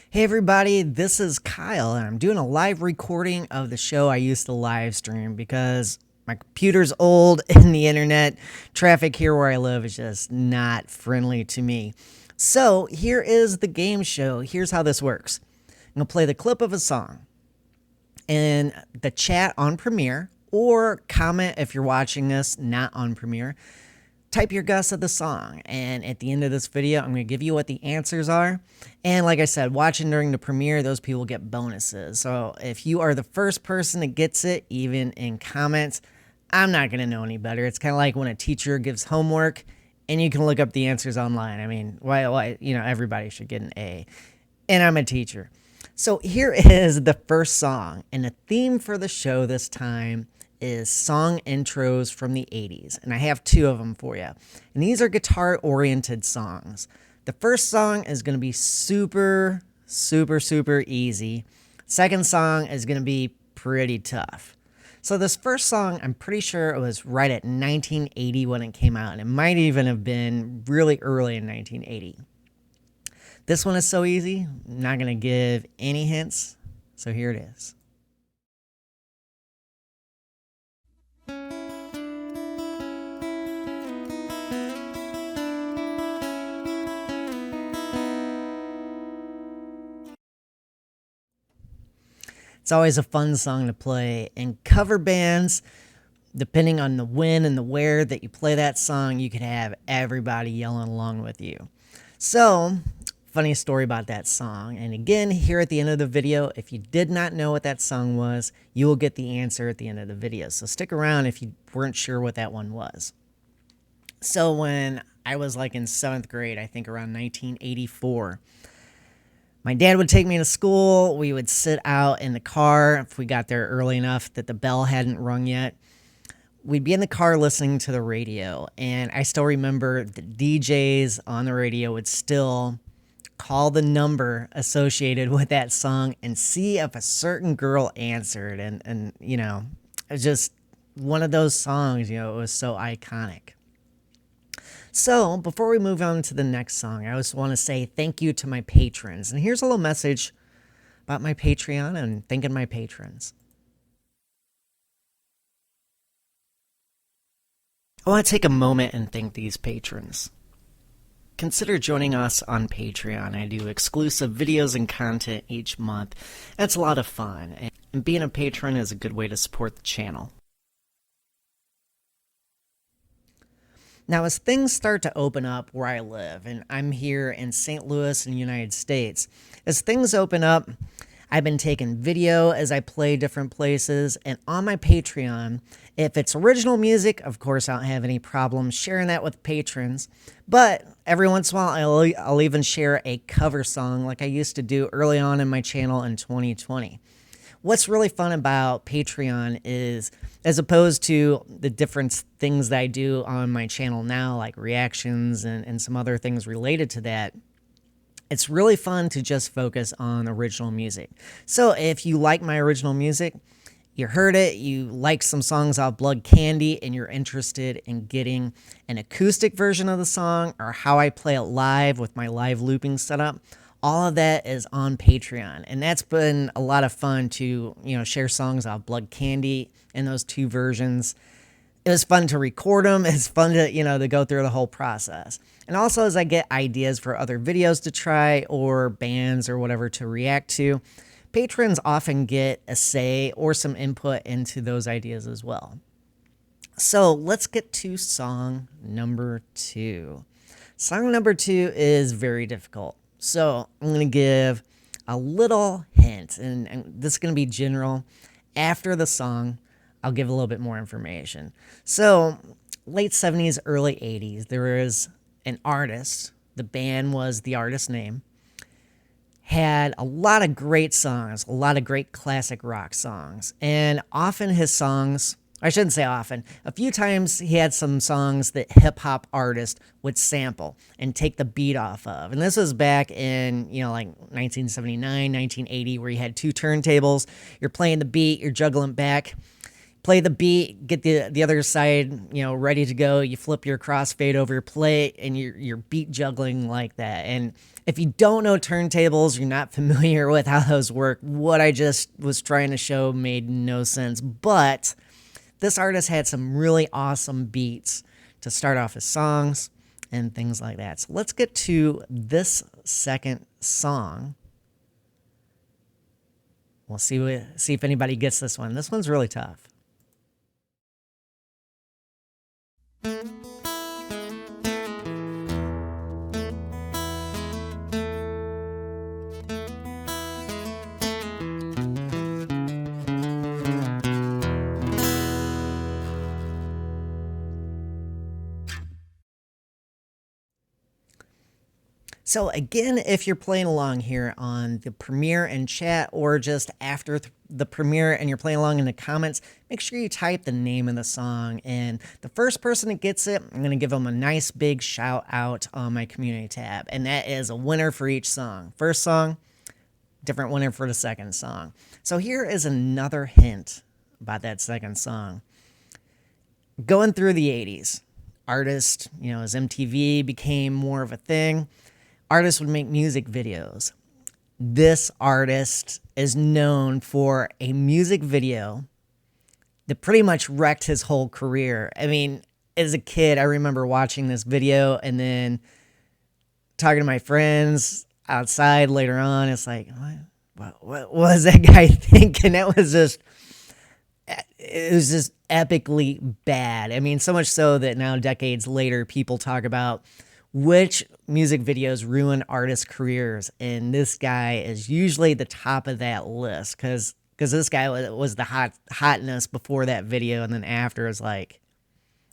Hey everybody, this is Kyle, and I'm doing a live recording of the show I used to live stream because my computer's old and the internet traffic here where I live is just not friendly to me. So here is the game show. Here's how this works. I'm going to play the clip of a song in the chat on Premiere, or comment if you're watching this not on Premiere. Type your guess of the song, and at the end of this video I'm going to give you what the answers are. And like I said, watching during the premiere, those people get bonuses. So if you are the first person that gets it, even in comments, I'm not going to know any better. It's kind of like when a teacher gives homework and you can look up the answers online. I mean, why everybody should get an A, and I'm a teacher. So here is the first song, and the theme for the show this time is song intros from the 80s, and I have two of them for you. And these are guitar-oriented songs. The first song is going to be super easy. Second song is going to be pretty tough. So this first song, I'm pretty sure it was right at 1980 when it came out, and it might even have been really early in 1980. This one is so easy, I'm not going to give any hints, so here it is. It's always a fun song to play. In cover bands, depending on the when and the where that you play that song, you could have everybody yelling along with you. So, funny story about that song. And again, here at the end of the video, if you did not know what that song was, you will get the answer at the end of the video. So stick around if you weren't sure what that one was. So when I was like in 7th grade, I think around 1984, my dad would take me to school. We would sit out in the car if we got there early enough that the bell hadn't rung yet. We'd be in the car listening to the radio, and I still remember the DJs on the radio would still call the number associated with that song and see if a certain girl answered. And it was just one of those songs, it was so iconic. So, before we move on to the next song, I just want to say thank you to my patrons. And here's a little message about my Patreon and thanking my patrons. I want to take a moment and thank these patrons. Consider joining us on Patreon. I do exclusive videos and content each month. It's a lot of fun, and being a patron is a good way to support the channel. Now, as things start to open up where I live, and I'm here in St. Louis in the United States, as things open up, I've been taking video as I play different places, and on my Patreon, if it's original music, of course I don't have any problem sharing that with patrons, but every once in a while I'll even share a cover song like I used to do early on in my channel in 2020. What's really fun about Patreon is, as opposed to the different things that I do on my channel now, like reactions and some other things related to that, it's really fun to just focus on original music. So if you like my original music, you heard it, you like some songs off Blood Candy, and you're interested in getting an acoustic version of the song or how I play it live with my live looping setup, all of that is on Patreon. And that's been a lot of fun to, share songs off Blood Candy in those two versions. It was fun to record them. It's fun to, to go through the whole process. And also as I get ideas for other videos to try or bands or whatever to react to, patrons often get a say or some input into those ideas as well. So let's get to song number 2. Song number 2 is very difficult. So I'm going to give a little hint, and this is going to be general. After the song, I'll give a little bit more information. So late 70s, early 80s, there was an artist. The band was the artist's name. Had a lot of great songs, a lot of great classic rock songs. And often his songs, I shouldn't say often, a few times he had some songs that hip-hop artists would sample and take the beat off of. And this was back in, like 1979, 1980, where you had two turntables. You're playing the beat, you're juggling back. play the beat, get the other side, ready to go. You flip your crossfade over your plate, and you're beat juggling like that. And if you don't know turntables, you're not familiar with how those work, what I just was trying to show made no sense. But this artist had some really awesome beats to start off his songs and things like that. So let's get to this second song. We'll see if anybody gets this one. This one's really tough. So again, if you're playing along here on the premiere and chat, or just after the premiere and you're playing along in the comments, make sure you type the name of the song, and the first person that gets it, I'm going to give them a nice big shout out on my community tab, and that is a winner for each song. First song, different winner for the second song. So here is another hint about that second song. Going through the 80s, artists, as MTV became more of a thing, artists would make music videos. This artist is known for a music video that pretty much wrecked his whole career. I mean, as a kid, I remember watching this video and then talking to my friends outside later on. It's like, what was that guy thinking? It was just epically bad. I mean, so much so that now, decades later, people talk about which music videos ruin artists' careers, and this guy is usually the top of that list because this guy was the hotness before that video, and then after is like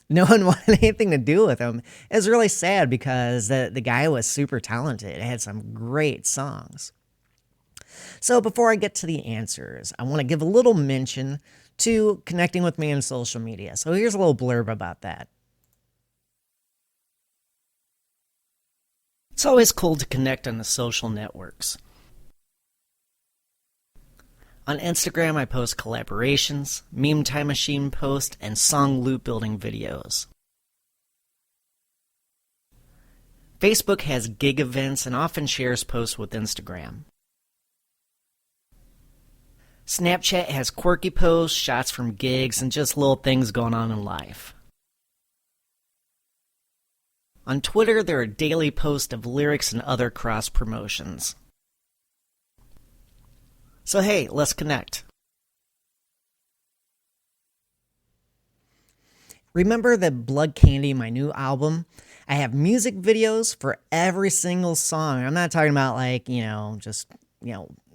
no one wanted anything to do with him. It's really sad because the guy was super talented. It had some great songs. So before I get to the answers, I want to give a little mention to connecting with me on social media. So here's a little blurb about that. It's always cool to connect on the social networks. On Instagram, I post collaborations, meme time machine posts, and song loop building videos. Facebook has gig events and often shares posts with Instagram. Snapchat has quirky posts, shots from gigs, and just little things going on in life. On Twitter, there are daily posts of lyrics and other cross-promotions. So hey, let's connect. Remember that Blood Candy, my new album? I have music videos for every single song. I'm not talking about just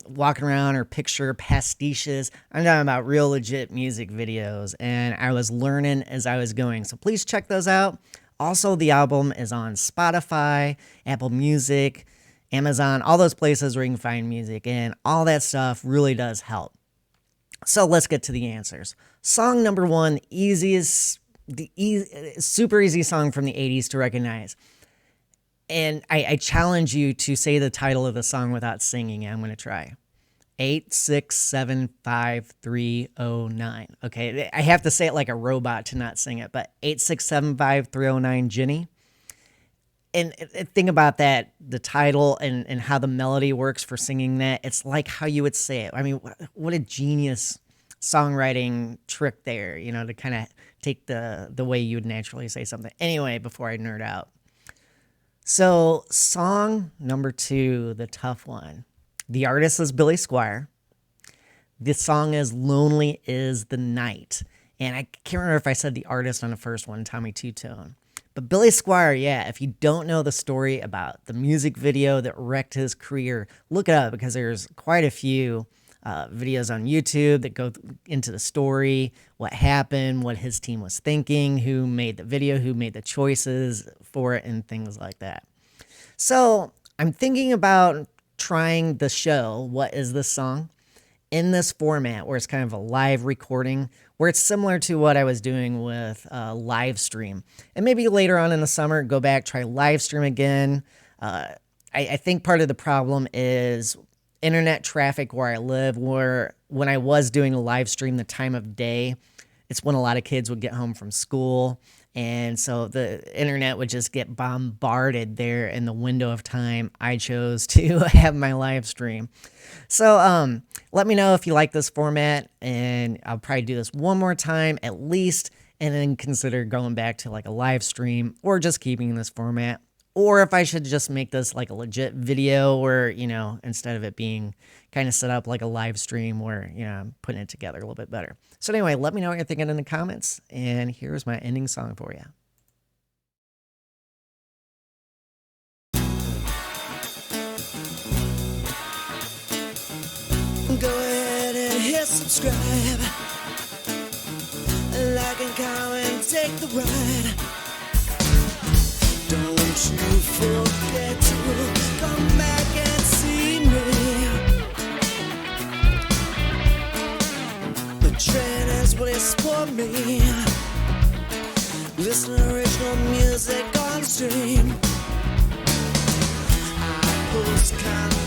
walking around or picture pastiches. I'm talking about real legit music videos, and I was learning as I was going. So please check those out. Also, the album is on Spotify, Apple Music, Amazon, all those places where you can find music, and all that stuff really does help. So let's get to the answers. Song number one, super easy song from the 80s to recognize. And I challenge you to say the title of the song without singing it. I'm going to try. 8675309. Okay, I have to say it like a robot to not sing it, but 8675309 Jenny. And think about that, the title and how the melody works for singing that. It's like how you would say it. I mean, what a genius songwriting trick there, to kind of take the way you would naturally say something. Anyway, before I nerd out. So song number two, the tough one. The artist is Billy Squier. The song is Lonely is the Night. And I can't remember if I said the artist on the first one, Tommy Two-Tone. But Billy Squier, yeah, if you don't know the story about the music video that wrecked his career, look it up because there's quite a few videos on YouTube that go into the story, what happened, what his team was thinking, who made the video, who made the choices for it, and things like that. So I'm thinking about trying the show, What Is This Song, in this format where it's kind of a live recording, where it's similar to what I was doing with live stream. And maybe later on in the summer, go back, try live stream again. I think part of the problem is internet traffic where I live, where when I was doing a live stream, the time of day It's when a lot of kids would get home from school. And so the internet would just get bombarded there in the window of time I chose to have my live stream. So let me know if you like this format, and I'll probably do this one more time at least, and then consider going back to like a live stream or just keeping this format. Or if I should just make this like a legit video where, instead of it being kind of set up like a live stream where, I'm putting it together a little bit better. So anyway, let me know what you're thinking in the comments. And here's my ending song for you. Go ahead and hit subscribe. Like and comment, take the ride. Don't you forget to come back and see me. The train is waiting for me. Listen to original music on stream. I post content